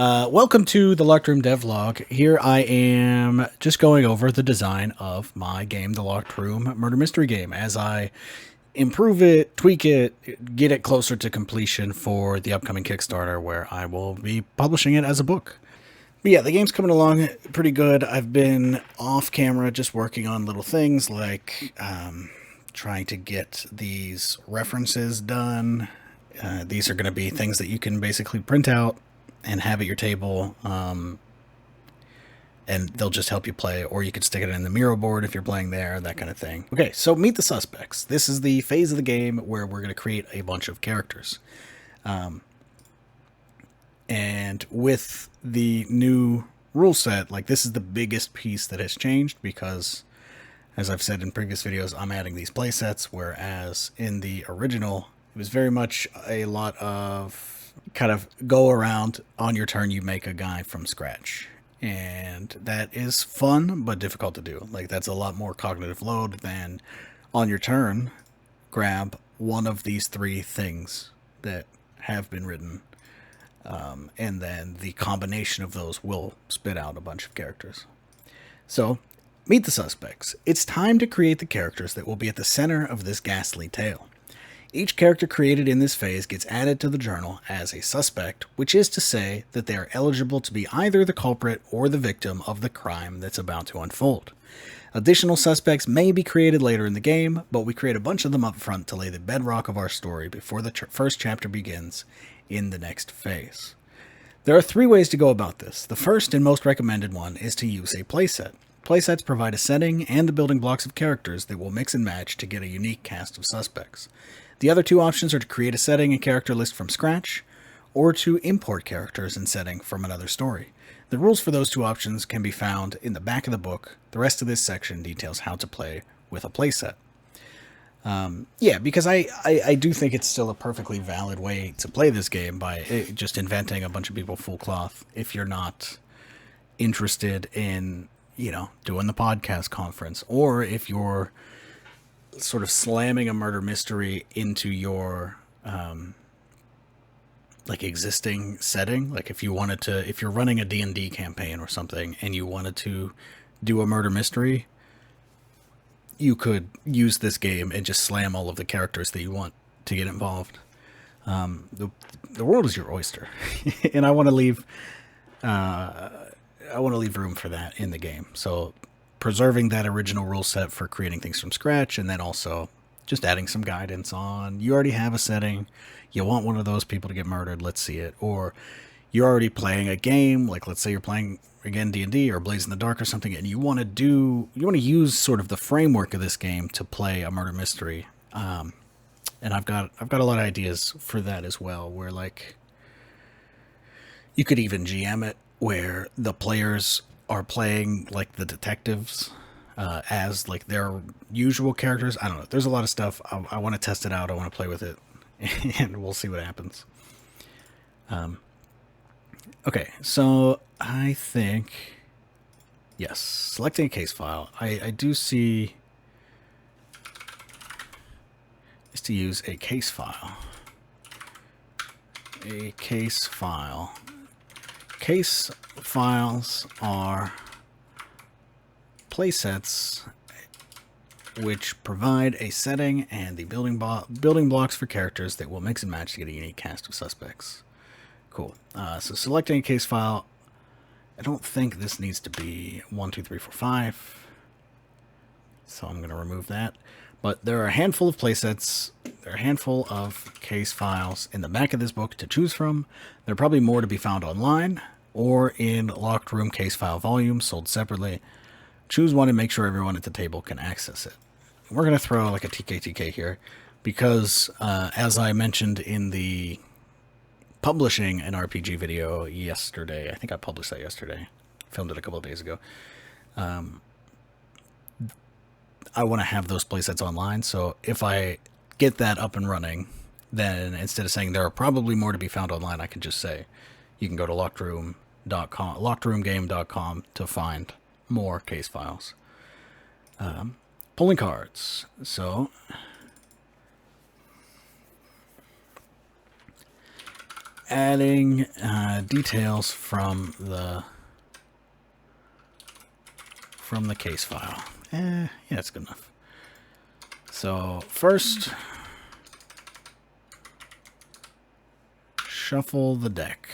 Welcome to the Locked Room Devlog. Here I am just going over the design of my game, the Locked Room Murder Mystery Game, as I improve it, tweak it, get it closer to completion for the upcoming Kickstarter where I will be publishing it as a book. But yeah, the game's coming along pretty good. I've been off camera just working on little things like trying to get these references done. These are going to be things that you can basically print out and have at your table, and they'll just help you play, or you could stick it in the Miro board if you're playing there, that kind of thing. Okay, so meet the suspects. This is the phase of the game where we're going to create a bunch of characters. And with the new rule set, like, this is the biggest piece that has changed because, as I've said in previous videos, I'm adding these play sets, whereas in the original, it was very much a lot of kind of go around on your turn, you make a guy from scratch. And that is fun, but difficult to do. Like, that's a lot more cognitive load than on your turn, grab one of these three things that have been written. And then the combination of those will spit out a bunch of characters. So, meet the suspects. It's time to create the characters that will be at the center of this ghastly tale. Each character created in this phase gets added to the journal as a suspect, which is to say that they are eligible to be either the culprit or the victim of the crime that's about to unfold. Additional suspects may be created later in the game, but we create a bunch of them up front to lay the bedrock of our story before the first chapter begins in the next phase. There are three ways to go about this. The first and most recommended one is to use a playset. Playsets provide a setting and the building blocks of characters that will mix and match to get a unique cast of suspects. The other two options are to create a setting and character list from scratch, or to import characters and setting from another story. The rules for those two options can be found in the back of the book. The rest of this section details how to play with a playset. Yeah, because I do think it's still a perfectly valid way to play this game by just inventing a bunch of people full cloth if you're not interested in, doing the podcast conference, or if you're sort of slamming a murder mystery into your existing setting. Like, if you're running a D&D campaign or something and you wanted to do a murder mystery, you could use this game and just slam all of the characters that you want to get involved. The world is your oyster, and I want to leave room for that in the game. So preserving that original rule set for creating things from scratch, and then also just adding some guidance on, you already have a setting, you want one of those people to get murdered, let's see it. Or you're already playing a game, like let's say you're playing, again, D&D or Blaze in the Dark or something, and you want to use sort of the framework of this game to play a murder mystery. And I've got a lot of ideas for that as well, where, like, you could even GM it where the players are playing like the detectives as like their usual characters. I don't know. There's a lot of stuff. I want to test it out. I want to play with it, and we'll see what happens. Okay, so I think, yes, selecting a case file. I do see is to use a case file. A case file. Case files are playsets which provide a setting and the building blocks for characters that will mix and match to get a unique cast of suspects. Cool. So selecting a case file, I don't think this needs to be 1, 2, 3, 4, 5. So I'm going to remove that. But there are a handful of playsets, there are a handful of case files in the back of this book to choose from. There are probably more to be found online or in Locked Room case file volumes sold separately. Choose one and make sure everyone at the table can access it. We're going to throw like a TKTK here because, as I mentioned in the publishing an RPG video yesterday, I think I published that yesterday, filmed it a couple of days ago, I want to have those playsets online, so if I get that up and running, then instead of saying there are probably more to be found online, I can just say you can go to lockedroomgame.com to find more case files. Pulling cards. So adding details from the case file. Yeah, it's good enough. So first, shuffle the deck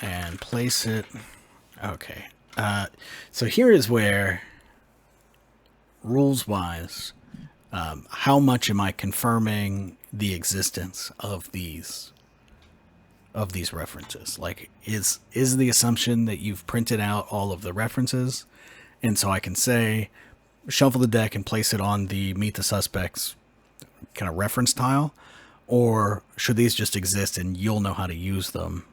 and place it. Okay. So here is where, rules-wise, how much am I confirming the existence of these references? Like, is the assumption that you've printed out all of the references, and so I can say, shuffle the deck and place it on the Meet the Suspects kind of reference tile, or should these just exist and you'll know how to use them?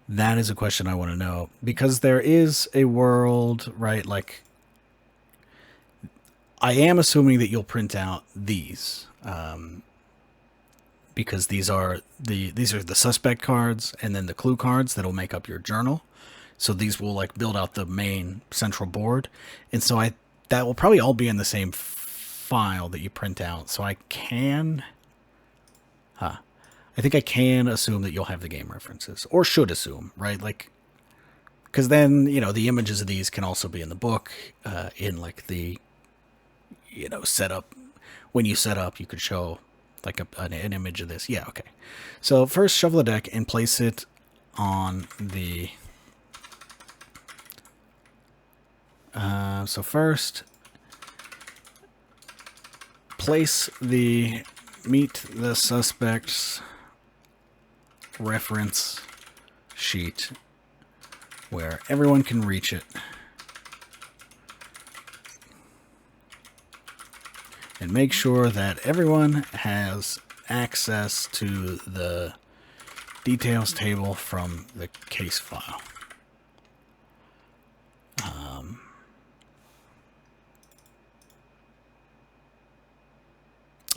That is a question I want to know, because there is a world, right? Like, I am assuming that you'll print out these, because these are the suspect cards and then the clue cards that'll make up your journal. So these will like build out the main central board, and so that will probably all be in the same file that you print out. So I think I can assume that you'll have the game references, or should assume, right? Like, because then, you know, the images of these can also be in the book, in like the, you know, setup. When you set up, you could show like an image of this. Yeah, okay. So first, shuffle the deck and place it on the... so first, place the Meet the Suspects reference sheet where everyone can reach it. And make sure that everyone has access to the details table from the case file.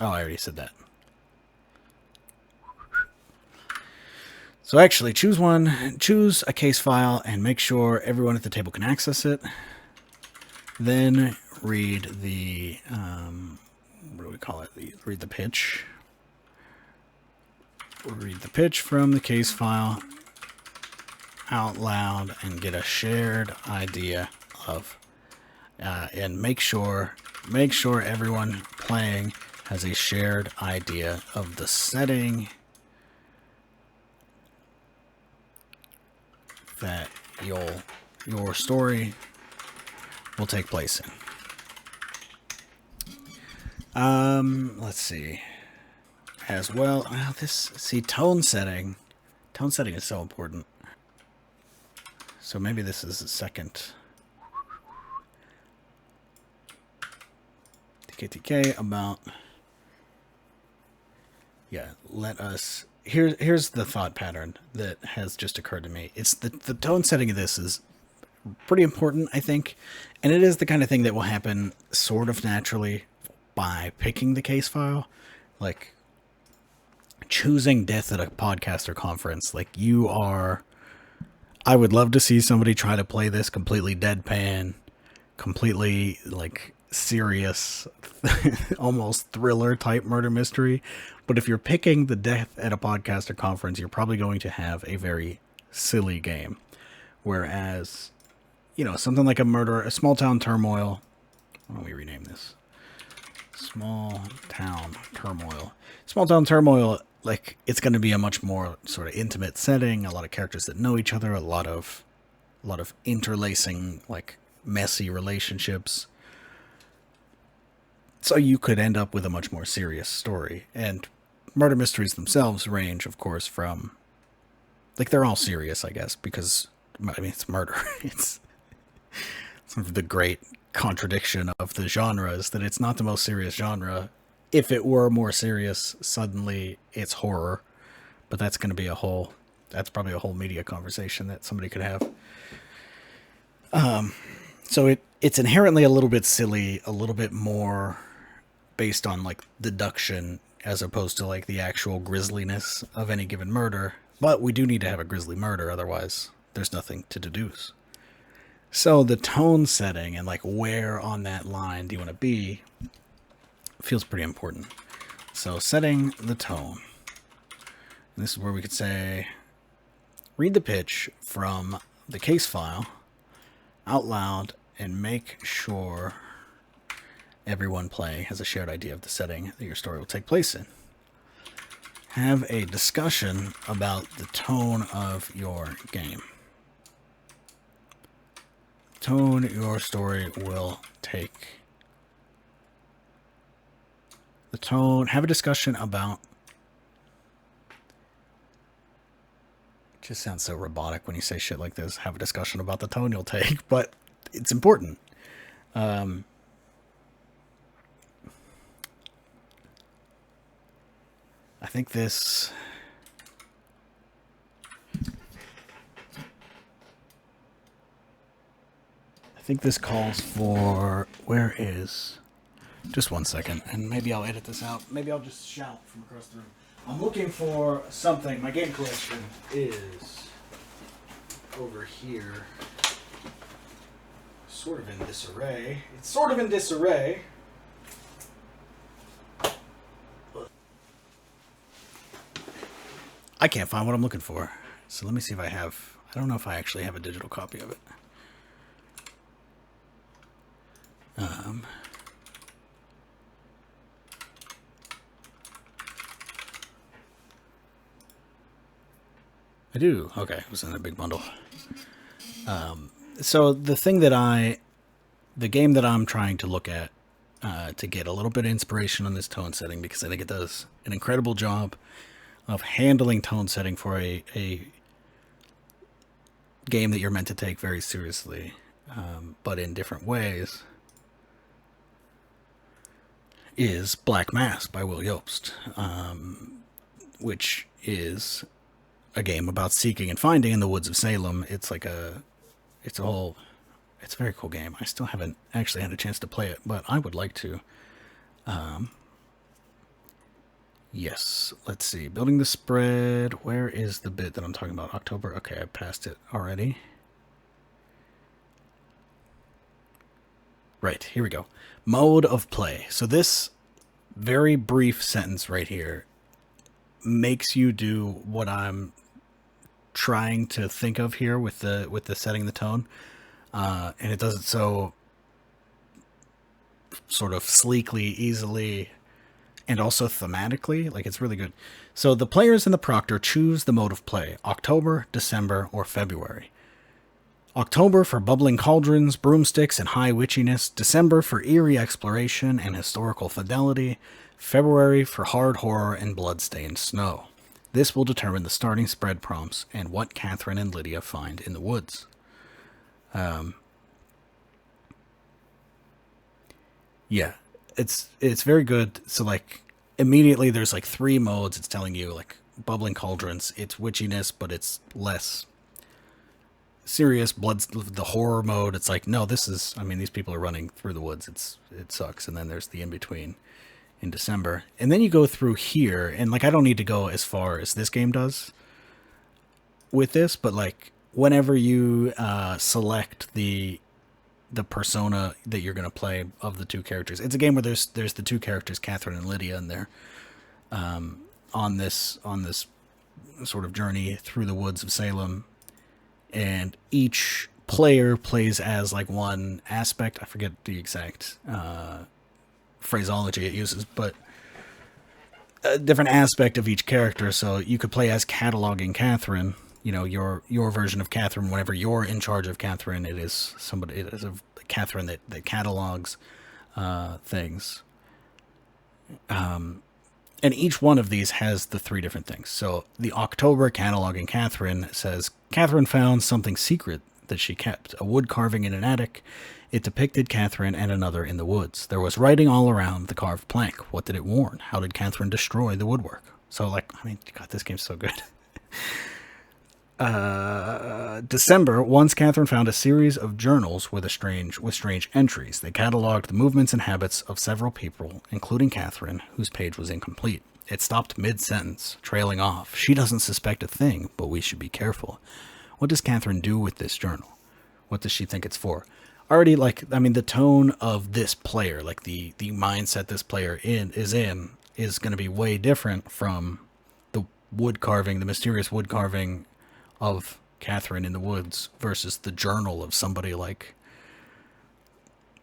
Oh, I already said that. So actually, choose a case file and make sure everyone at the table can access it. Then read the, what do we call it? Read the pitch. Read the pitch from the case file out loud and get a shared idea of, and make sure everyone playing has a shared idea of the setting that your story will take place in. Let's see. As well, tone setting. Tone setting is so important. So maybe this is a second. TKTK about... Yeah, let us... Here's the thought pattern that has just occurred to me. It's the tone setting of this is pretty important, I think. And it is the kind of thing that will happen sort of naturally by picking the case file. Like, choosing death at a podcast or conference. Like, you are... I would love to see somebody try to play this completely deadpan, completely, like, serious, almost thriller-type murder mystery. But if you're picking the death at a podcast or conference, you're probably going to have a very silly game. Whereas, you know, something like a small town turmoil... Why don't we rename this? Small town turmoil. Small town turmoil, like, it's going to be a much more sort of intimate setting, a lot of characters that know each other, a lot of interlacing, like, messy relationships. So you could end up with a much more serious story. And murder mysteries themselves range, of course, from... Like, they're all serious, I guess, because, I mean, it's murder. It's sort of the great contradiction of the genre is that it's not the most serious genre. If it were more serious, suddenly it's horror. But that's going to be that's probably a whole media conversation that somebody could have. So it's inherently a little bit silly, a little bit more based on, like, deduction as opposed to, like, the actual grisliness of any given murder. But we do need to have a grisly murder, otherwise there's nothing to deduce. So the tone setting and, like, where on that line do you want to be feels pretty important. So setting the tone. And this is where we could say, read the pitch from the case file out loud and make sure everyone play has a shared idea of the setting that your story will take place in. Have a discussion about the tone of your game. Tone your story will take. The tone. Have a discussion about. It just sounds so robotic when you say shit like this. Have a discussion about the tone you'll take, but it's important. I think this. I think this calls for. Where is? Just one second, and maybe I'll edit this out. Maybe I'll just shout from across the room. I'm looking for something. My game collection is over here. Sort of in disarray. It's sort of in disarray. I can't find what I'm looking for. So let me see if I have... I don't know if I actually have a digital copy of it. I do. Okay, it was in a big bundle. So the thing that the game that I'm trying to look at to get a little bit of inspiration on this tone setting, because I think it does an incredible job of handling tone setting for a game that you're meant to take very seriously, but in different ways, is Black Mass by Will Jobst, which is a game about seeking and finding in the woods of Salem. It's like it's a very cool game. I still haven't actually had a chance to play it, but I would like to. Yes, let's see. Building the spread. Where is the bit that I'm talking about? October. Okay, I passed it already. Right, here we go. Mode of play. So this very brief sentence right here makes you do what I'm trying to think of here with the setting the tone, and it does it so sort of sleekly, easily, and also thematically. Like, it's really good. So the players and the proctor choose the mode of play: October, December, or February. October for bubbling cauldrons, broomsticks, and high witchiness. December for eerie exploration and historical fidelity. February for hard horror and blood-stained snow. This will determine the starting spread prompts and what Catherine and Lydia find in the woods. Yeah, it's very good. So, like, immediately there's like 3 modes. It's telling you, like, bubbling cauldrons, it's witchiness, but it's less serious. The horror mode, it's like, no, this is, I mean, these people are running through the woods. It sucks. And then there's the in-between in December. And then you go through here, and like, I don't need to go as far as this game does with this, but like, whenever you select the persona that you're going to play of the 2 characters, it's a game where there's the 2 characters, Catherine and Lydia, and they're on this sort of journey through the woods of Salem, and each player plays as like one aspect. I forget the exact phraseology it uses, but a different aspect of each character. So you could play as cataloging Catherine, you know, your version of Catherine. Whenever you're in charge of Catherine, it is a Catherine that catalogs things. And each one of these has the 3 different things. So the October cataloging Catherine says, Catherine found something secret that she kept, a wood carving in an attic. It depicted Catherine and another in the woods. There was writing all around the carved plank. What did it warn? How did Catherine destroy the woodwork? So, like, I mean, God, this game's so good. December, once Catherine found a series of journals with strange entries. They cataloged the movements and habits of several people, including Catherine, whose page was incomplete. It stopped mid-sentence, trailing off. She doesn't suspect a thing, but we should be careful. What does Catherine do with this journal? What does she think it's for? Already, like, I mean, the tone of this player, like the mindset this player is going to be way different from wood carving, the mysterious wood carving of Catherine in the woods versus the journal of somebody like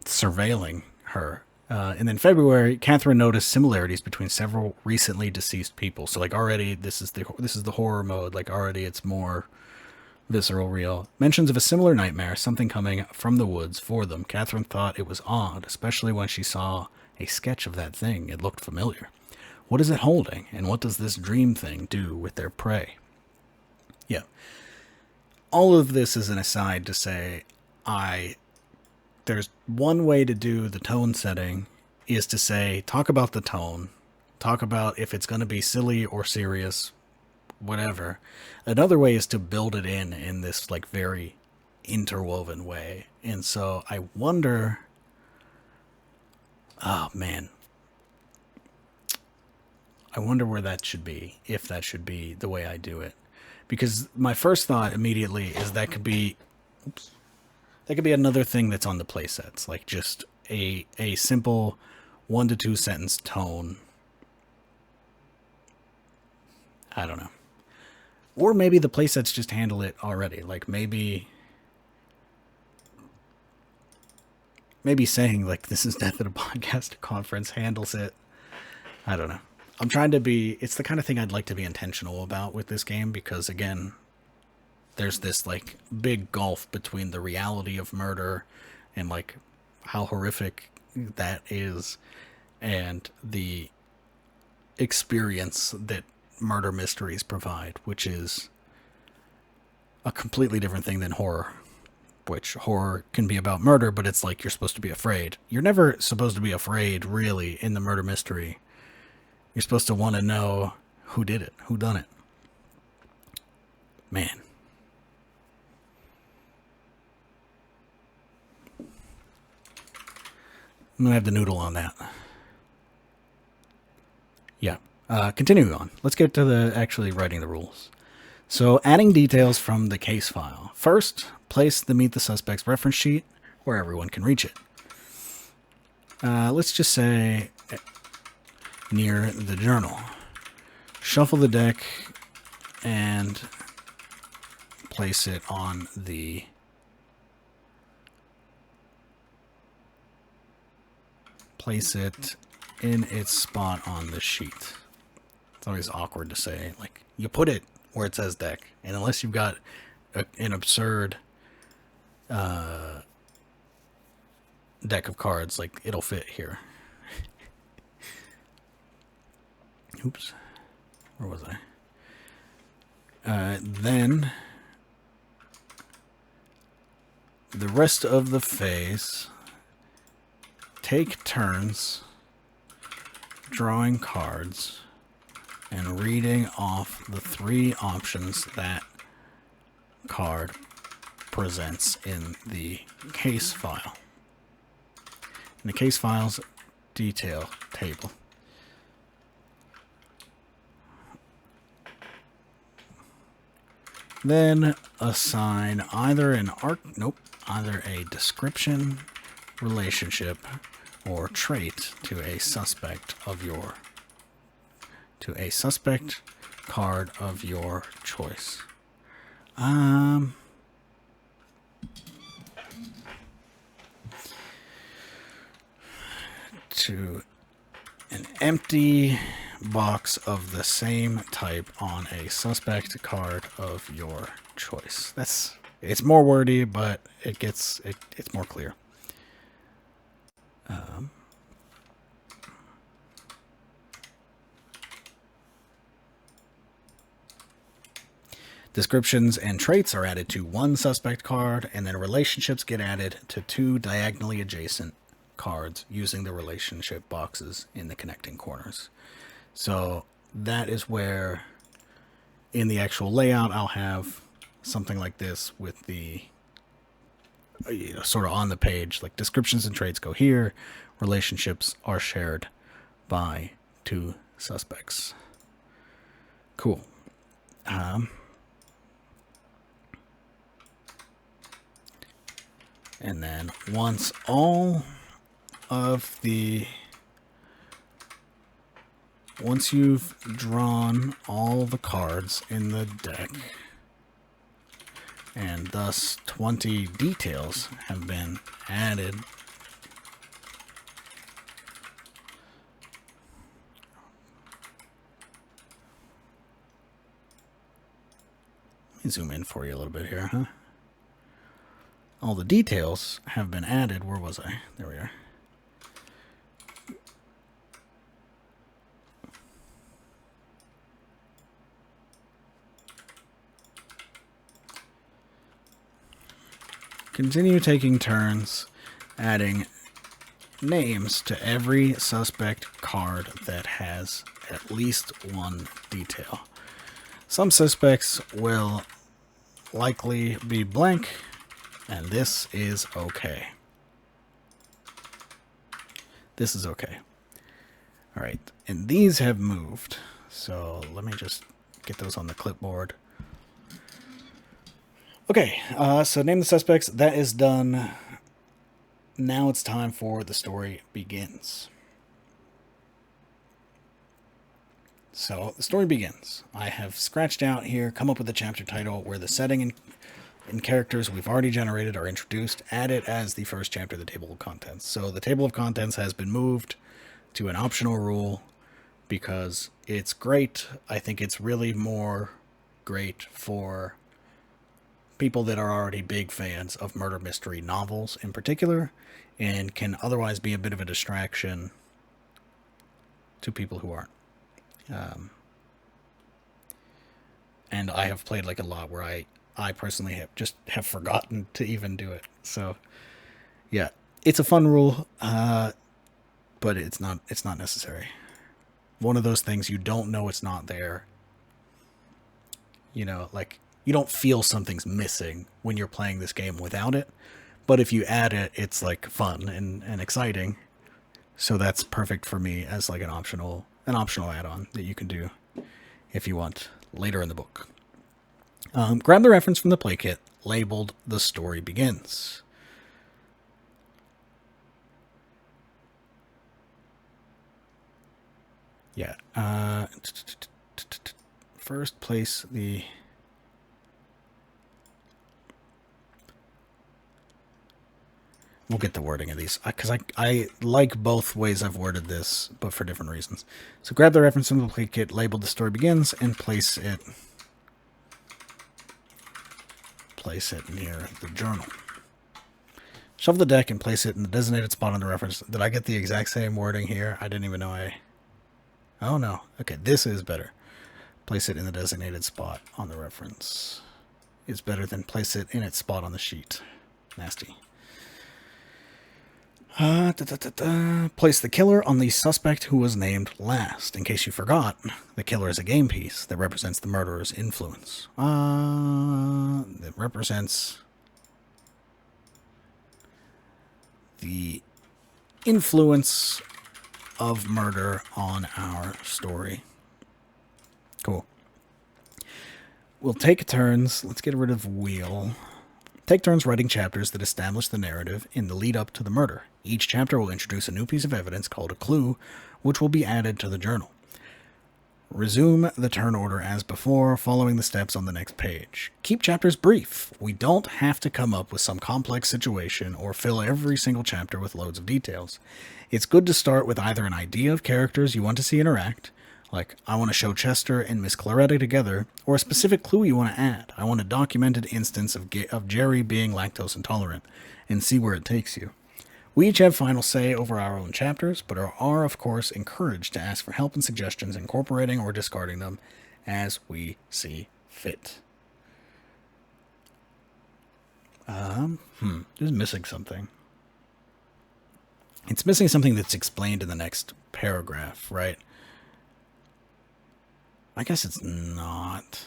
surveilling her. And then February, Catherine noticed similarities between several recently deceased people. So like already this is the horror mode. Like already it's more visceral, real. Mentions of a similar nightmare, something coming from the woods for them. Catherine thought it was odd, especially when she saw a sketch of that thing. It looked familiar. What is it holding, and what does this dream thing do with their prey? Yeah. All of this is an aside to say there's one way to do the tone setting is to say, talk about the tone, talk about if it's going to be silly or serious, whatever. Another way is to build it in this like very interwoven way. And so I wonder, oh man, I wonder where that should be, if that should be the way I do it. Because my first thought immediately is that could be, that could be another thing that's on the playsets, like just a simple 1 to 2 sentence tone. I don't know. Or maybe the playsets just handle it already. Like maybe saying like this is Death at a Podcast Conference handles it. I don't know. I'm trying to be, it's the kind of thing I'd like to be intentional about with this game because, again, there's this, like, big gulf between the reality of murder and, like, how horrific that is and the experience that murder mysteries provide, which is a completely different thing than horror, which horror can be about murder, but it's like you're supposed to be afraid. You're never supposed to be afraid, really, in the murder mystery. You're supposed to want to know who did it, who done it. Man. I'm going to have the noodle on that. Yeah. Continuing on. Let's get to the actually writing the rules. So, adding details from the case file. First, place the Meet the Suspects reference sheet where everyone can reach it. Let's just say near the journal. Shuffle the deck and place it on the in its spot on the sheet. It's always awkward to say, like, you put it where it says deck, and unless you've got an absurd deck of cards, like, it'll fit here. Oops. Where was I? Then the rest of the phase, take turns drawing cards and reading off the 3 options that card presents in the case file. In the case file's detail table. Then assign either either a description, relationship, or trait to a suspect card of your choice. To an empty box of the same type on a suspect card of your choice. It's more wordy, but it's more clear. Descriptions and traits are added to 1 suspect card, and then relationships get added to 2 diagonally adjacent cards using the relationship boxes in the connecting corners. So that is where in the actual layout I'll have something like this with the sort of on the page, like descriptions and traits go here, relationships are shared by 2 suspects. Cool. And then once all of the once you've drawn all the cards in the deck, and thus 20 details have been added, let me zoom in for you a little bit here, huh? All the details have been added. Where was I? There we are. Continue taking turns adding names to every suspect card that has at least one detail. Some suspects will likely be blank, and this is okay. This is okay. All right, and these have moved. So let me just get those on the clipboard. Okay, so name the suspects. That is done. Now it's time for the story begins. So the story begins. I have scratched out here, come up with a chapter title where the setting and characters we've already generated are introduced. Add it as the first chapter of the table of contents. So the table of contents has been moved to an optional rule because it's great. I think it's really more great for people that are already big fans of murder mystery novels in particular, and can otherwise be a bit of a distraction to people who aren't. And I have played like a lot where I personally have forgotten to even do it. So yeah, it's a fun rule, but it's not necessary. One of those things you don't know it's not there. You know, like, you don't feel something's missing when you're playing this game without it. But if you add it, it's like fun and exciting. So that's perfect for me as like an optional add-on that you can do if you want later in the book. Grab the reference from the play kit labeled "The Story Begins." Yeah. First place the... We'll get the wording of these, because I like both ways I've worded this, but for different reasons. So grab the reference from the play kit labeled "The Story Begins" and place it near the journal. Shuffle the deck and place it in the designated spot on the reference. Did I get the exact same wording here? I didn't even know Oh no. Okay, this is better. Place it in the designated spot on the reference. It's better than place it in its spot on the sheet. Nasty. Place the killer on the suspect who was named last. In case you forgot, the killer is a game piece that represents the murderer's influence. That represents the influence of murder on our story. Cool. We'll take turns. Let's get rid of wheel. Take turns writing chapters that establish the narrative in the lead up to the murder. Each chapter will introduce a new piece of evidence called a clue, which will be added to the journal. Resume the turn order as before, following the steps on the next page. Keep chapters brief. We don't have to come up with some complex situation or fill every single chapter with loads of details. It's good to start with either an idea of characters you want to see interact, like, I want to show Chester and Miss Claretta together, or a specific clue you want to add. I want a documented instance of Jerry being lactose intolerant, and see where it takes you. We each have final say over our own chapters, but are of course encouraged to ask for help and suggestions, incorporating or discarding them as we see fit. Just missing something. It's missing something that's explained in the next paragraph, right? I guess it's not.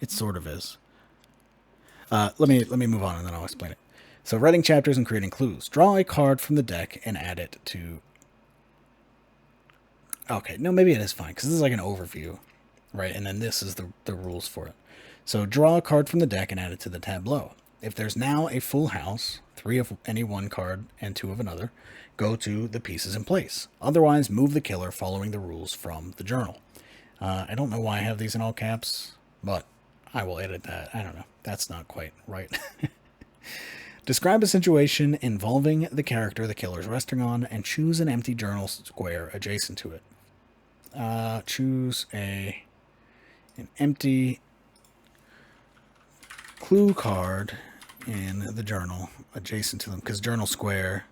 It sort of is. Let me move on and then I'll explain it. So writing chapters and creating clues. Draw a card from the deck and add it to... Okay, no, maybe it is fine, because this is like an overview, right? And then this is the rules for it. So draw a card from the deck and add it to the tableau. If there's now a full house, 3 of any one card and 2 of another, go to the pieces in place. Otherwise, move the killer following the rules from the journal. I don't know why I have these in all caps, but I will edit that. I don't know. That's not quite right. Describe a situation involving the character the killer is resting on and choose an empty journal square adjacent to it. Choose an empty clue card in the journal adjacent to them, because journal square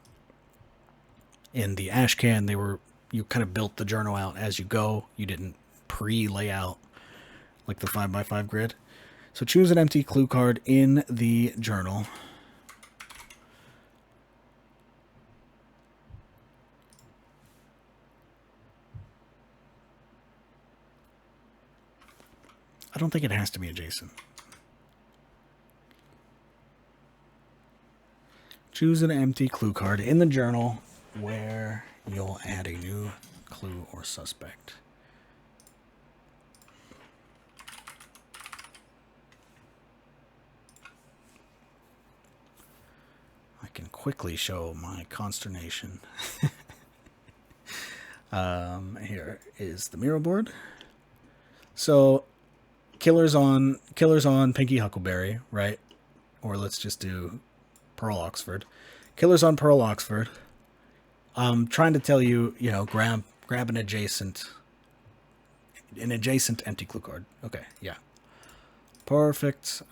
in the ash can, you kind of built the journal out as you go. You didn't pre-lay out like the 5x5 grid. So choose an empty clue card in the journal. I don't think it has to be adjacent. Choose an empty clue card in the journal where you'll add a new clue or suspect. I can quickly show my consternation. Here is the mirror board. So Killer's on Pinky Huckleberry, right? Or let's just do Pearl Oxford. Killer's on Pearl Oxford. I'm trying to tell you, grab an adjacent empty clue card. Okay, yeah. Perfect.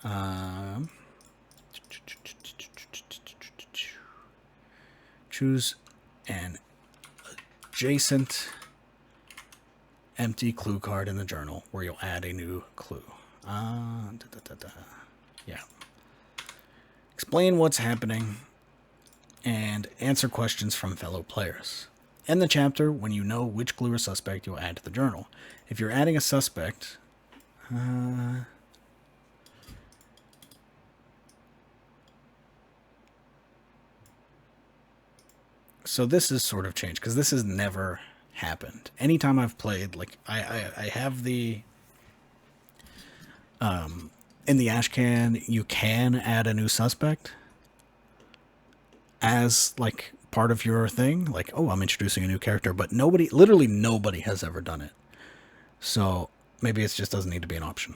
Choose an adjacent empty clue card in the journal where you'll add a new clue. Yeah. Explain what's happening and answer questions from fellow players. End the chapter when you know which clue or suspect you'll add to the journal. If you're adding a suspect, so this is sort of changed because this has never happened. Anytime I've played, like I have the in the ash can, you can add a new suspect as like part of your thing. Like, oh, I'm introducing a new character, but literally nobody has ever done it. So maybe it just doesn't need to be an option.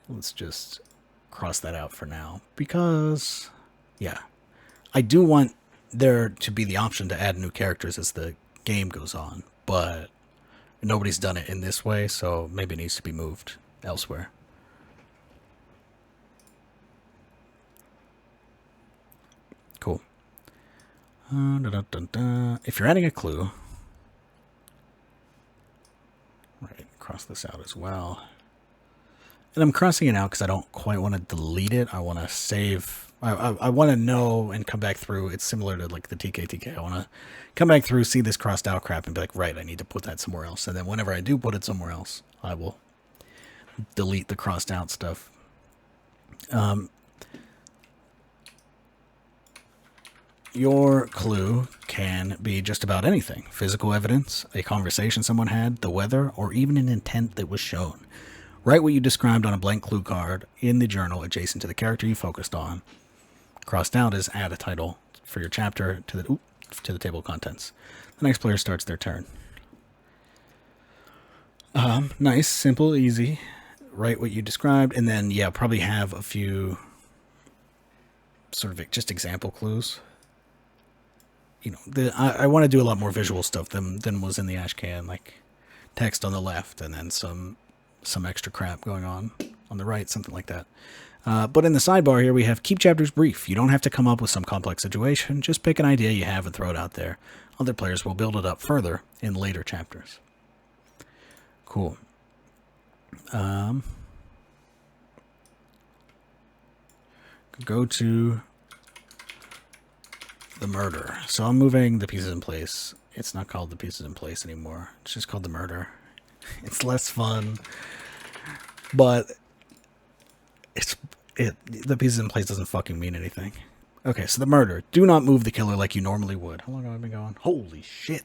Let's just cross that out for now because, yeah, I do want there to be the option to add new characters as the game goes on, but nobody's done it in this way, so maybe it needs to be moved elsewhere. Cool. If you're adding a clue, right, cross this out as well. And I'm crossing it out because I don't quite want to delete it. I want to save. I want to know and come back through. It's similar to like the TKTK. I want to come back through, see this crossed out crap, and be like, right, I need to put that somewhere else. And then whenever I do put it somewhere else, I will delete the crossed out stuff. Your clue can be just about anything. Physical evidence, a conversation someone had, the weather, or even an intent that was shown. Write what you described on a blank clue card in the journal adjacent to the character you focused on. Crossed out is add a title for your chapter to the table of contents. The next player starts their turn. Nice, simple, easy. Write what you described, and then, yeah, probably have a few sort of just example clues. I want to do a lot more visual stuff than was in the ash can, like text on the left and then some extra crap going on the right, something like that. But in the sidebar here, we have keep chapters brief. You don't have to come up with some complex situation. Just pick an idea you have and throw it out there. Other players will build it up further in later chapters. Cool. Go to the murder. So I'm moving the pieces in place. It's not called the pieces in place anymore. It's just called the murder. It's less fun, but the pieces in place doesn't fucking mean anything. Okay, so the murder. Do not move the killer like you normally would. How long have I been going? Holy shit.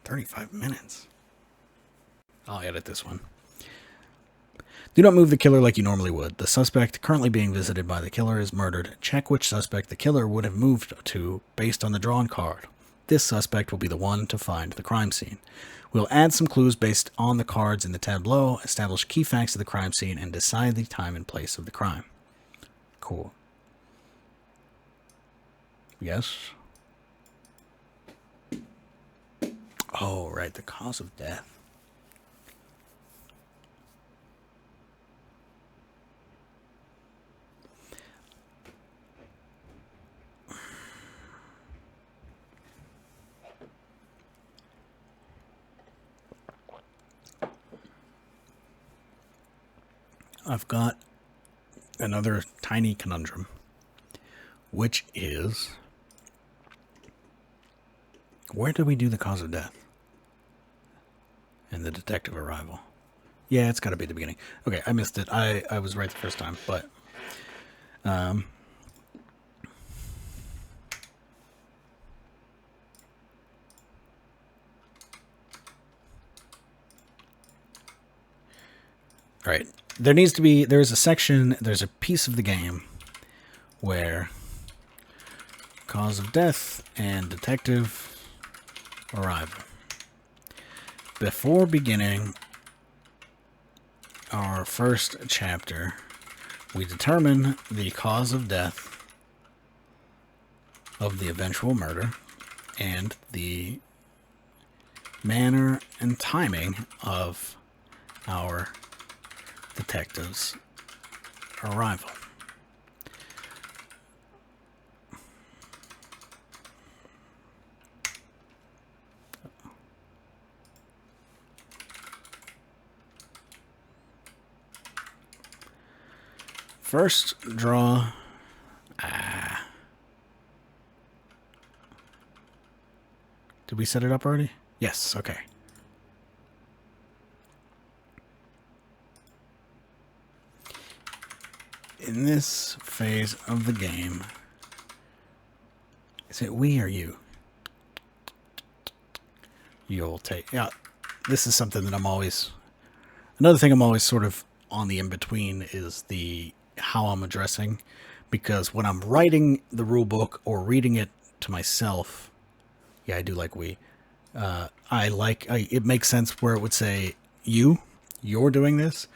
35 minutes. I'll edit this one. Do not move the killer like you normally would. The suspect currently being visited by the killer is murdered. Check which suspect the killer would have moved to based on the drawn card. This suspect will be the one to find the crime scene. We'll add some clues based on the cards in the tableau, establish key facts of the crime scene, and decide the time and place of the crime. Cool. Yes? Oh, right, the cause of death. I've got another tiny conundrum, which is, where do we do the cause of death? And the detective arrival. Yeah, it's got to be the beginning. Okay, I missed it. I was right the first time, but right. There's a section, there's a piece of the game where cause of death and detective arrival. Before beginning our first chapter, we determine the cause of death of the eventual murder and the manner and timing of our detective's arrival. First draw. Did we set it up already? Yes, okay. In this phase of the game, is it we or you? You'll take, yeah, this is something that I'm always, another thing I'm always sort of on the in-between is the how I'm addressing, because when I'm writing the rule book or reading it to myself, yeah, I do like we. It makes sense where it would say you're doing this,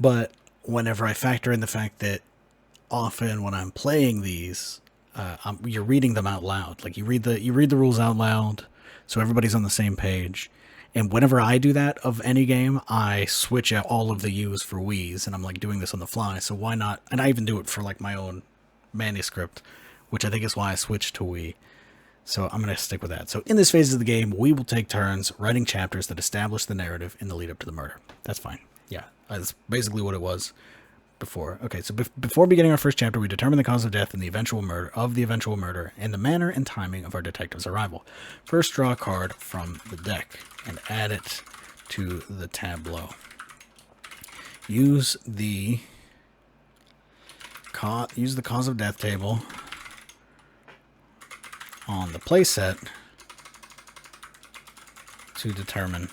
but whenever I factor in the fact that often when I'm playing these, you're reading them out loud. Like you read the rules out loud, so everybody's on the same page. And whenever I do that of any game, I switch out all of the U's for we's, and I'm like doing this on the fly. So why not? And I even do it for like my own manuscript, which I think is why I switched to we. So I'm going to stick with that. So in this phase of the game, we will take turns writing chapters that establish the narrative in the lead up to the murder. That's fine. Yeah, that's basically what it was before. Okay, so before beginning our first chapter, we determine the cause of death and the eventual murder and the manner and timing of our detective's arrival. First, draw a card from the deck and add it to the tableau. Use the cause of death table on the playset to determine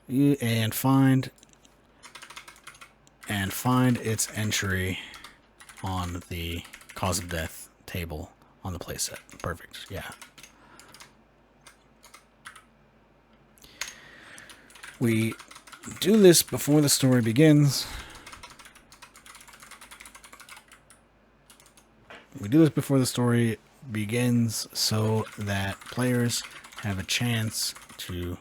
and find its entry on the cause of death table on the playset. Perfect. Yeah. We do this before the story begins. So that players have a chance to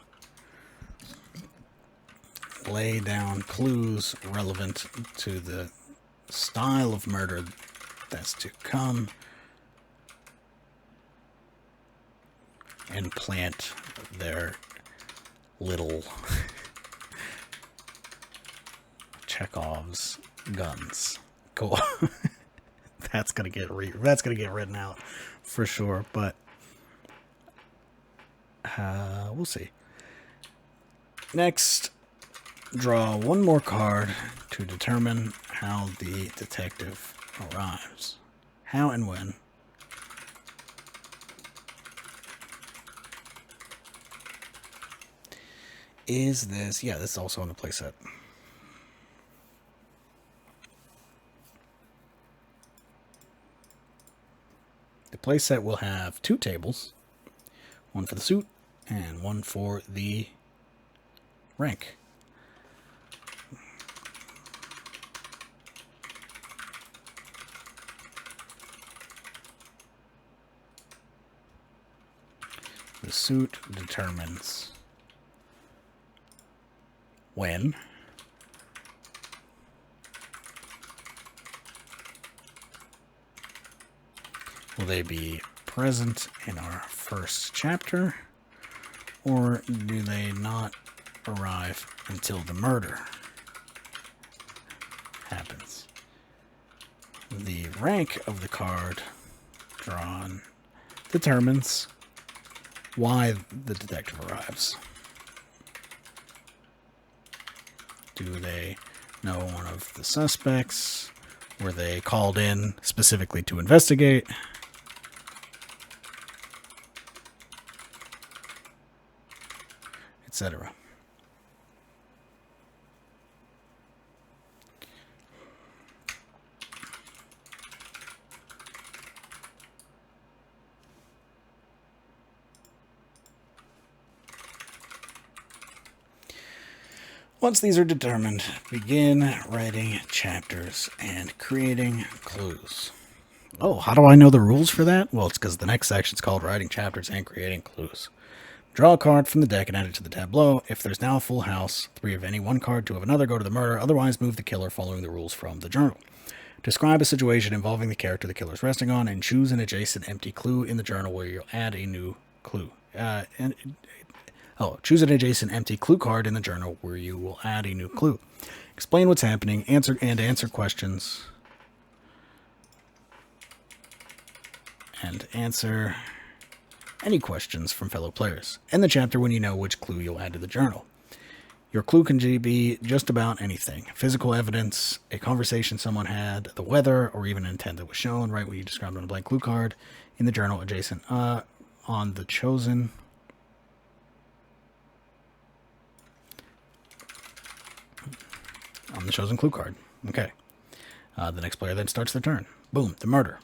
lay down clues relevant to the style of murder that's to come and plant their little Chekhov's guns. Cool. That's gonna get written out for sure, but we'll see. Next, draw one more card to determine how the detective arrives. How and when is this? Yeah, this is also on the playset. The playset will have 2 tables, one for the suit and one for the rank. The suit determines when will they be present in our first chapter, or do they not arrive until the murder happens? The rank of the card drawn determines why the detective arrives. Do they know one of the suspects? Were they called in specifically to investigate? Etc. Once these are determined, begin writing chapters and creating clues. Oh, how do I know the rules for that? Well, it's because the next section is called Writing Chapters and Creating Clues. Draw a card from the deck and add it to the tableau. If there's now a full house, 3 of any one card, 2 of another go to the murder. Otherwise, move the killer following the rules from the journal. Describe a situation involving the character the killer is resting on and choose an adjacent empty clue in the journal where you'll add a new clue. Choose an adjacent empty clue card in the journal where you will add a new clue. Explain what's happening, answer questions. And answer any questions from fellow players. End the chapter when you know which clue you'll add to the journal. Your clue can be just about anything. Physical evidence, a conversation someone had, the weather, or even an intent that was shown, right, what you described on a blank clue card in the journal adjacent on the chosen clue card. Okay. The next player then starts their turn. Boom, the murder.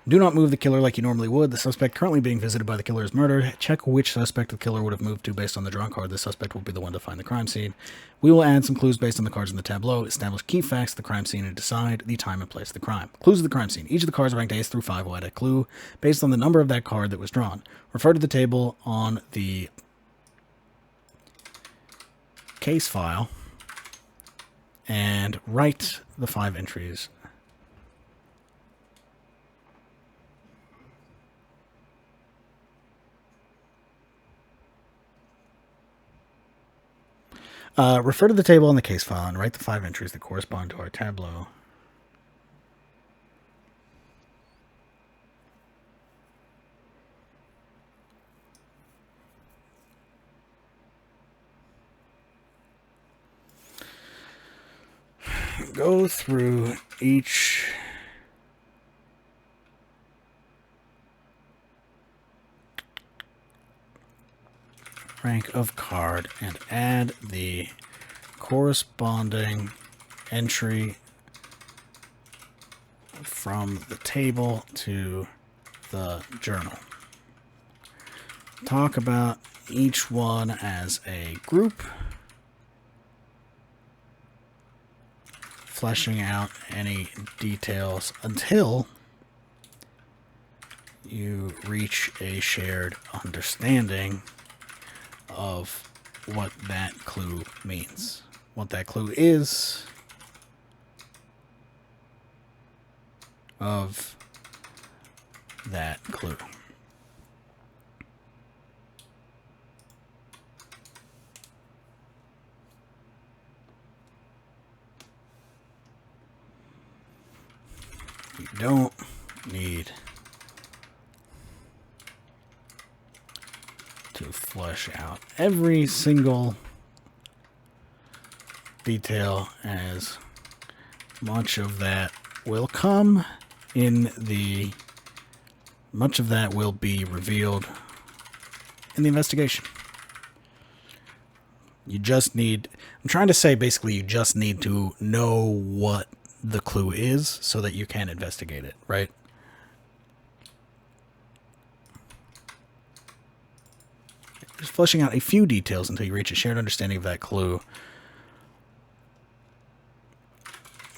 Do not move the killer like you normally would. The suspect currently being visited by the killer is murdered. Check which suspect the killer would have moved to based on the drawn card. The suspect will be the one to find the crime scene. We will add some clues based on the cards in the tableau, establish key facts of the crime scene, and decide the time and place of the crime. Clues of the crime scene. Each of the cards ranked Ace through 5 will add a clue based on the number of that card that was drawn. Refer to the table on the case file and write the 5 entries. Refer to the table on the case file and write the 5 entries that correspond to our tableau. Go through each rank of card and add the corresponding entry from the table to the journal. Talk about each one as a group, fleshing out any details until you reach a shared understanding of what that clue means. What that clue is of that clue. You don't need to flesh out every single detail, as much of that will come in the much of that will be revealed in the investigation. You just need, I'm trying to say basically you just need to know what the clue is so that you can investigate it, right? Just fleshing out a few details until you reach a shared understanding of that clue.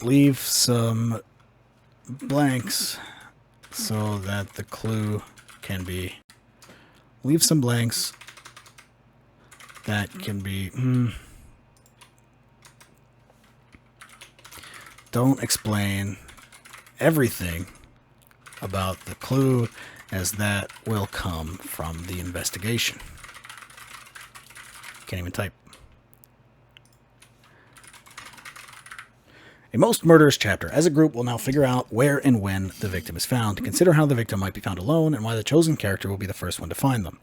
Leave some blanks so that the clue can be... Leave some blanks that can be... Don't explain everything about the clue, as that will come from the investigation. Can't even type. A most murderous chapter. As a group, we'll now figure out where and when the victim is found. Consider how the victim might be found alone and why the chosen character will be the first one to find them.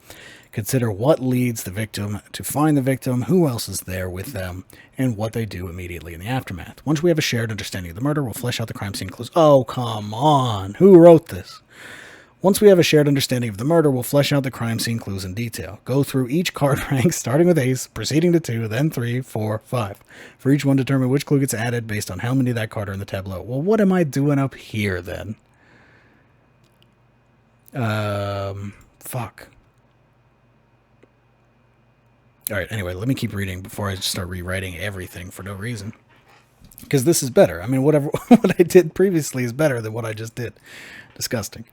Consider what leads the victim to find the victim, who else is there with them, and what they do immediately in the aftermath. Once we have a shared understanding of the murder, we'll flesh out the crime scene clues. Oh, come on. Who wrote this? Once we have a shared understanding of the murder, we'll flesh out the crime scene clues in detail. Go through each card rank, starting with ace, proceeding to 2, then 3, 4, 5. For each one, determine which clue gets added based on how many of that card are in the tableau. Well, what am I doing up here, then? Fuck. Alright, anyway, let me keep reading before I just start rewriting everything for no reason. Because this is better. I mean, whatever what I did previously is better than what I just did. Disgusting.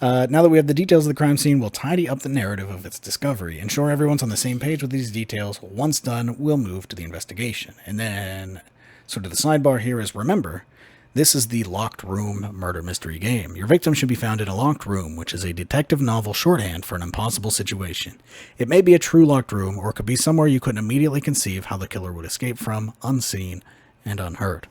Now that we have the details of the crime scene, we'll tidy up the narrative of its discovery. Ensure everyone's on the same page with these details. Once done, we'll move to the investigation. And then, sort of the sidebar here is, remember, this is the locked room murder mystery game. Your victim should be found in a locked room, which is a detective novel shorthand for an impossible situation. It may be a true locked room, or it could be somewhere you couldn't immediately conceive how the killer would escape from, unseen and unheard.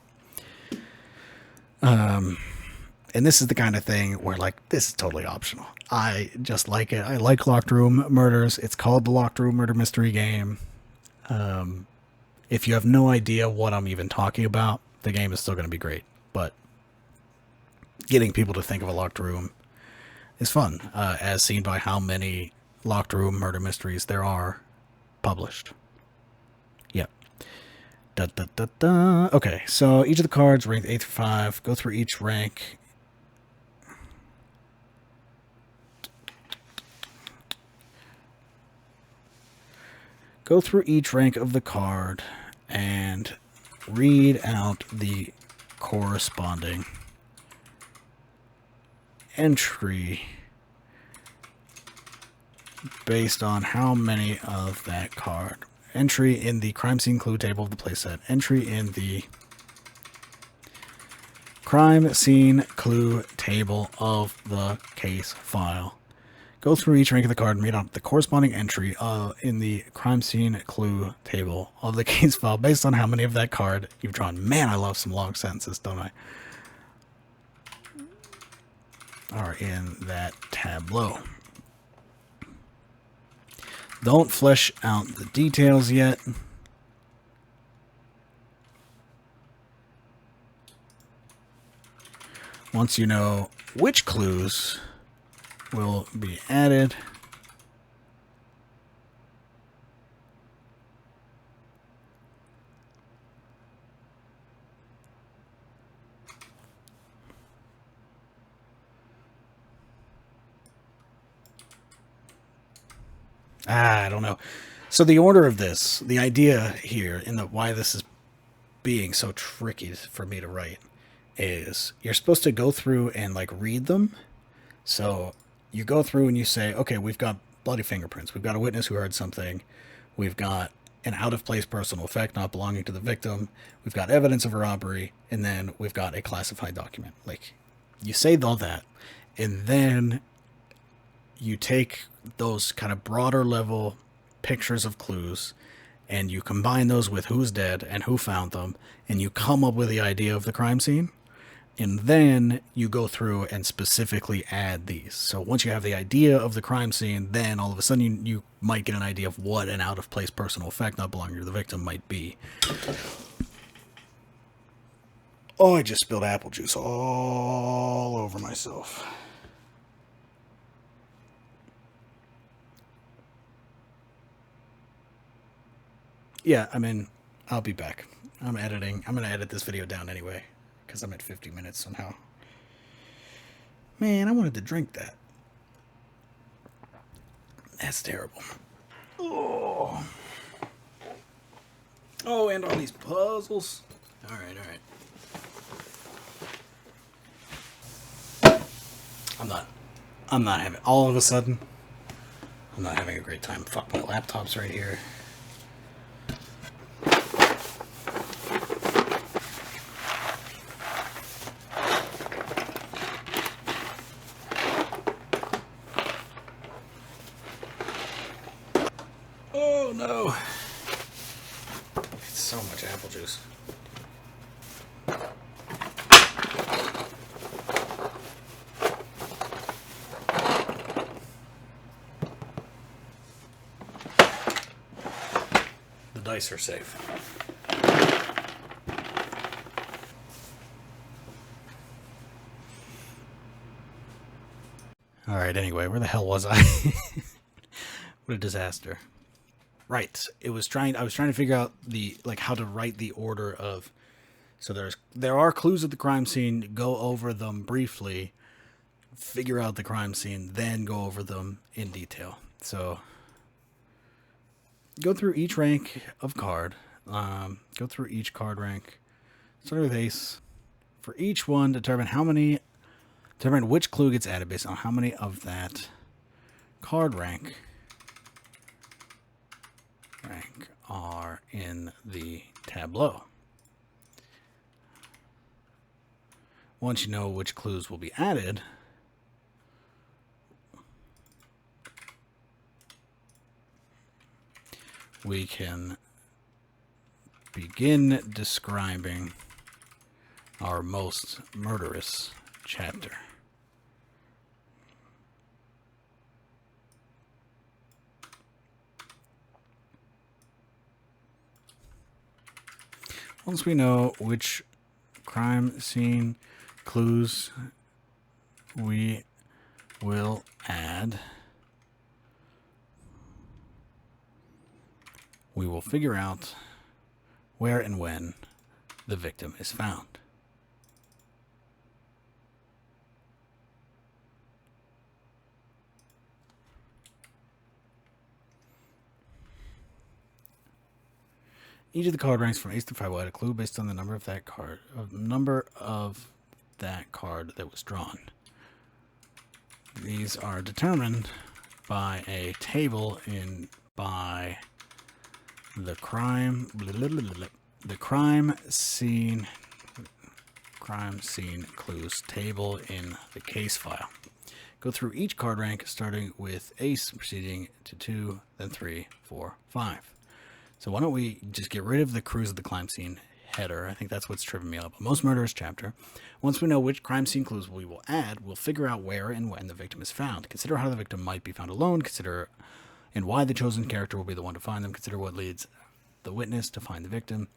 And this is the kind of thing where, like, this is totally optional. I just like it. I like locked room murders. It's called the locked room murder mystery game. If you have no idea what I'm even talking about, the game is still going to be great. But getting people to think of a locked room is fun, as seen by how many locked room murder mysteries there are published. Yep. Okay, so each of the cards ranked 8 through 5. Go through each rank. Go through each rank of the card and read out the corresponding entry based on how many of that card. Entry in the crime scene clue table of the playset. Entry in the crime scene clue table of the case file. Go through each rank of the card and read out the corresponding entry in the crime scene clue table of the case file based on how many of that card you've drawn. Man, I love some long sentences, don't I? Are in that tableau. Don't flesh out the details yet. Once you know which clues will be added, I don't know. So the order of this, the idea here, and why this is being so tricky for me to write, is you're supposed to go through and like read them. So you go through and you say, okay, we've got bloody fingerprints. We've got a witness who heard something. We've got an out-of-place personal effect not belonging to the victim. We've got evidence of a robbery. And then we've got a classified document. Like, you say all that, and then you take those kind of broader level pictures of clues and you combine those with who's dead and who found them, and you come up with the idea of the crime scene. And then you go through and specifically add these. So once you have the idea of the crime scene, then all of a sudden you might get an idea of what an out-of-place personal effect not belonging to the victim might be. Oh, I just spilled apple juice all over myself. Yeah, I mean, I'll be back. I'm editing. I'm going to edit this video down anyway because I'm at 50 minutes somehow. Man, I wanted to drink that. That's terrible. Oh. Oh, and all these puzzles. All right, all right. I'm not having, all of a sudden, I'm not having a great time. Fuck, my laptop's right here. Oh no. It's so much apple juice. The dice are safe. All right, anyway, where the hell was I? What a disaster. Right. I was trying to figure out how to write the order of, so there are clues at the crime scene, go over them briefly, figure out the crime scene, then go over them in detail. So go through each rank of card. Go through each card rank. Starting with ace. For each one, determine which clue gets added based on how many of that card rank are in the tableau. Once you know which clues will be added, we can begin describing our most murderous chapter. Once we know which crime scene clues we will add, we will figure out where and when the victim is found. Each of the card ranks from ace to 5 will add a clue based on the number of that card, that was drawn. These are determined by a table by the crime scene clues table in the case file. Go through each card rank starting with ace, proceeding to 2, then 3, 4, 5. So why don't we just get rid of the cruise of the crime scene header? I think that's what's tripping me up. Most murderous chapter. Once we know which crime scene clues we will add, we'll figure out where and when the victim is found. Consider how the victim might be found alone. Consider and why the chosen character will be the one to find them. Consider what leads the witness to find the victim,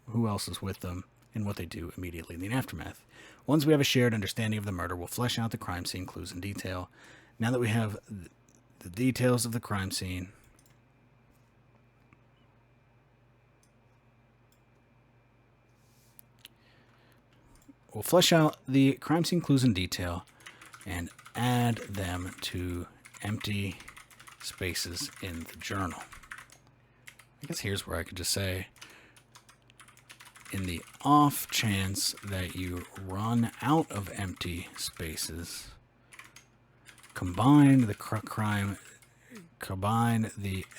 who else is with them, and what they do immediately in the aftermath. Once we have a shared understanding of the murder, we'll flesh out the crime scene clues in detail. Now that we have the details of the crime scene, we'll flesh out the crime scene clues in detail and add them to empty spaces in the journal. I guess here's where I could just say, in the off chance that you run out of empty spaces, combine the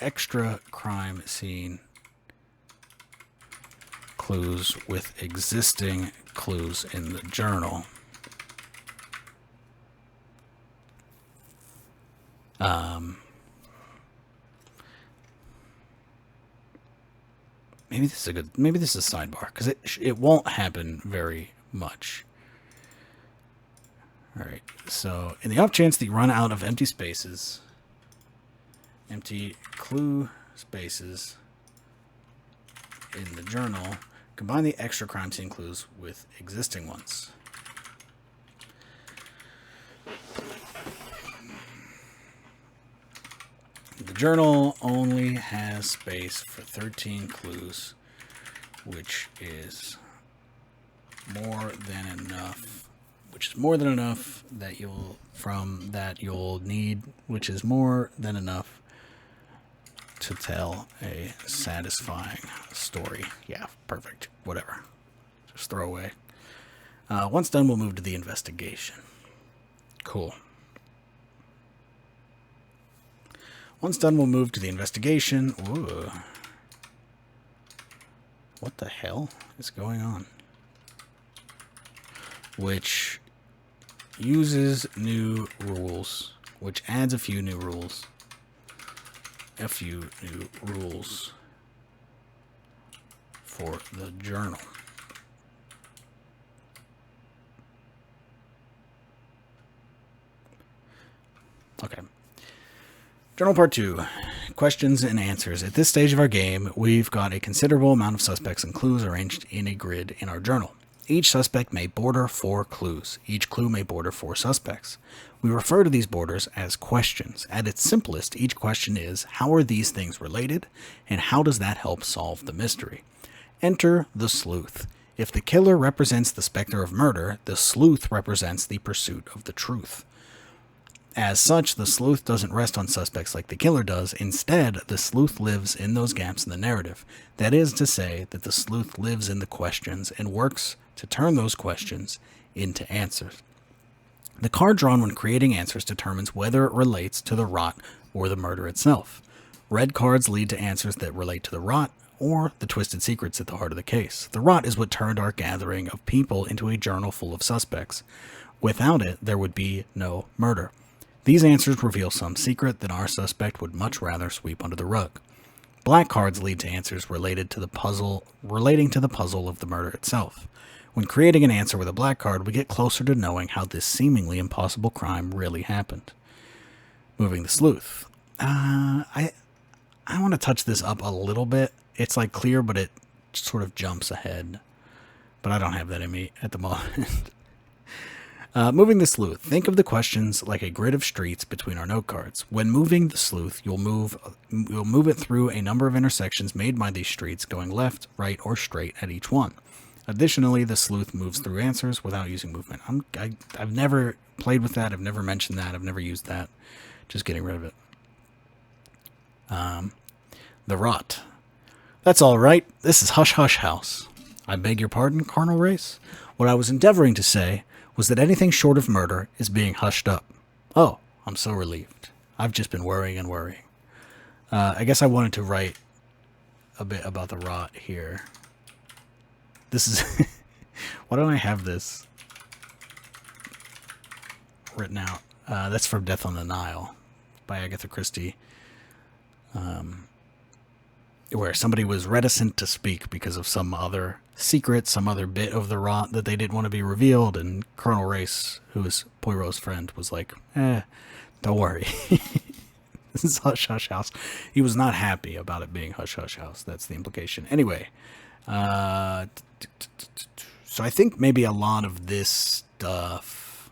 extra crime scene clues with existing clues in the journal. Maybe this is a sidebar, because it won't happen very much. All right, so in the off chance that you run out of empty spaces, empty clue spaces in the journal, combine the extra crime scene clues with existing ones. The journal only has space for 13 clues, which is more than enough. Which is more than enough that you'll need, which is more than enough to tell a satisfying story. Yeah, perfect. Whatever. Just throw away. Once done, we'll move to the investigation. Cool. Once done, we'll move to the investigation. Ooh. What the hell is going on? Which uses new rules, which adds a few new rules. A few new rules for the journal. Okay. Journal Part 2. Questions and answers. At this stage of our game, we've got a considerable amount of suspects and clues arranged in a grid in our journal. Each suspect may border 4 clues. Each clue may border 4 suspects. We refer to these borders as questions. At its simplest, each question is, how are these things related, and how does that help solve the mystery? Enter the sleuth. If the killer represents the specter of murder, the sleuth represents the pursuit of the truth. As such, the sleuth doesn't rest on suspects like the killer does. Instead, the sleuth lives in those gaps in the narrative. That is to say that the sleuth lives in the questions and works to turn those questions into answers. The card drawn when creating answers determines whether it relates to the rot or the murder itself. Red cards lead to answers that relate to the rot or the twisted secrets at the heart of the case. The rot is what turned our gathering of people into a journal full of suspects. Without it, there would be no murder. These answers reveal some secret that our suspect would much rather sweep under the rug. Black cards lead to answers relating to the puzzle of the murder itself. When creating an answer with a black card, we get closer to knowing how this seemingly impossible crime really happened. Moving the sleuth. I want to touch this up a little bit. It's like clear, but it sort of jumps ahead. But I don't have that in me at the moment. Moving the sleuth. Think of the questions like a grid of streets between our note cards. When moving the sleuth, you'll move it through a number of intersections made by these streets, going left, right, or straight at each one. Additionally, the sleuth moves through answers without using movement. I've never played with that. I've never mentioned that. I've never used that. Just getting rid of it. The rot. That's all right. This is Hush Hush House. I beg your pardon, Carnal Race? What I was endeavoring to say was that anything short of murder is being hushed up. Oh, I'm so relieved. I've just been worrying and worrying. I guess I wanted to write a bit about the rot here. This is... Why don't I have this written out? That's from Death on the Nile by Agatha Christie. Where somebody was reticent to speak because of some other secret, some other bit of the rot that they didn't want to be revealed, and Colonel Race, who is Poirot's friend, was like, don't worry. This is Hush Hush House. He was not happy about it being Hush Hush House. That's the implication. Anyway, so I think maybe a lot of this stuff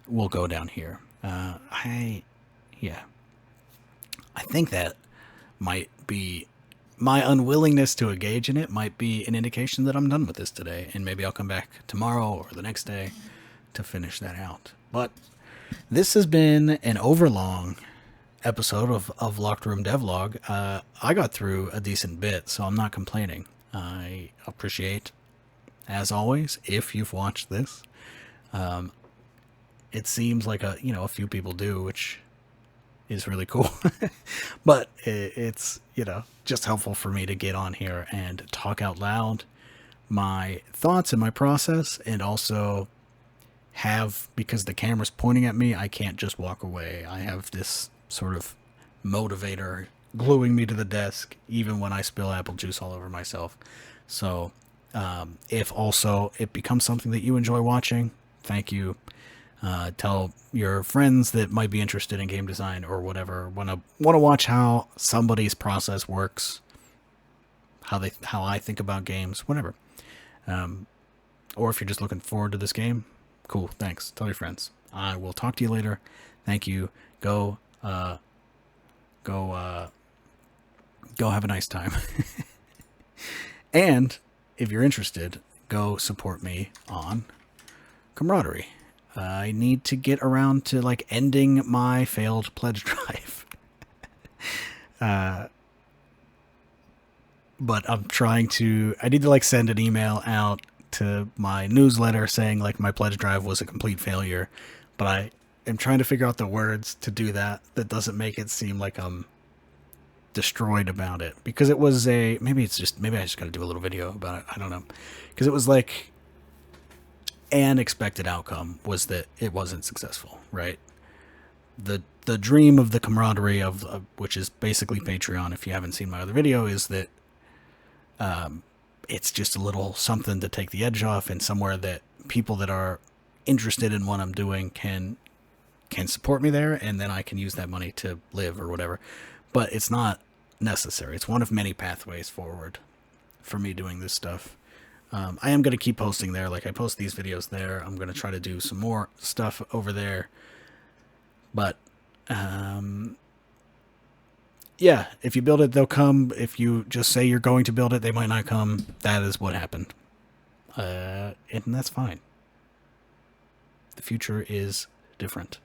will go down here. I think that might be my unwillingness to engage in it might be an indication that I'm done with this today, and maybe I'll come back tomorrow or the next day to finish that out. But this has been an overlong episode of Locked Room Devlog. I got through a decent bit, so I'm not complaining. I appreciate, as always, if you've watched this. It seems like a few people do, which is really cool. But it's, just helpful for me to get on here and talk out loud my thoughts and my process, and also have, because the camera's pointing at me, I can't just walk away. I have this sort of motivator gluing me to the desk, even when I spill apple juice all over myself. So if also it becomes something that you enjoy watching, thank you. Tell your friends that might be interested in game design or whatever, want to watch how somebody's process works, how I think about games, whatever. Or if you're just looking forward to this game, cool, thanks. Tell your friends. I will talk to you later. Thank you. Go Go have a nice time. And if you're interested, go support me on Camaraderie. I need to get around to like ending my failed pledge drive. But I'm trying to, I need to like send an email out to my newsletter saying like my pledge drive was a complete failure, but I am trying to figure out the words to do that doesn't make it seem like I'm destroyed about it, because it was maybe I just gotta do a little video about it, I don't know, because it was like an expected outcome was that it wasn't successful, right? The dream of the camaraderie of which is basically Patreon, if you haven't seen my other video, is that it's just a little something to take the edge off, and somewhere that people that are interested in what I'm doing can support me there, and then I can use that money to live or whatever. But it's not necessary. It's one of many pathways forward for me doing this stuff. I am going to keep posting there. Like, I post these videos there. I'm going to try to do some more stuff over there. But, yeah, if you build it, they'll come. If you just say you're going to build it, they might not come. That is what happened. And that's fine. The future is different.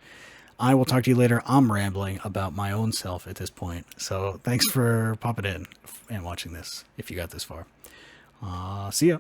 I will talk to you later. I'm rambling about my own self at this point. So thanks for popping in and watching this, if you got this far. See ya.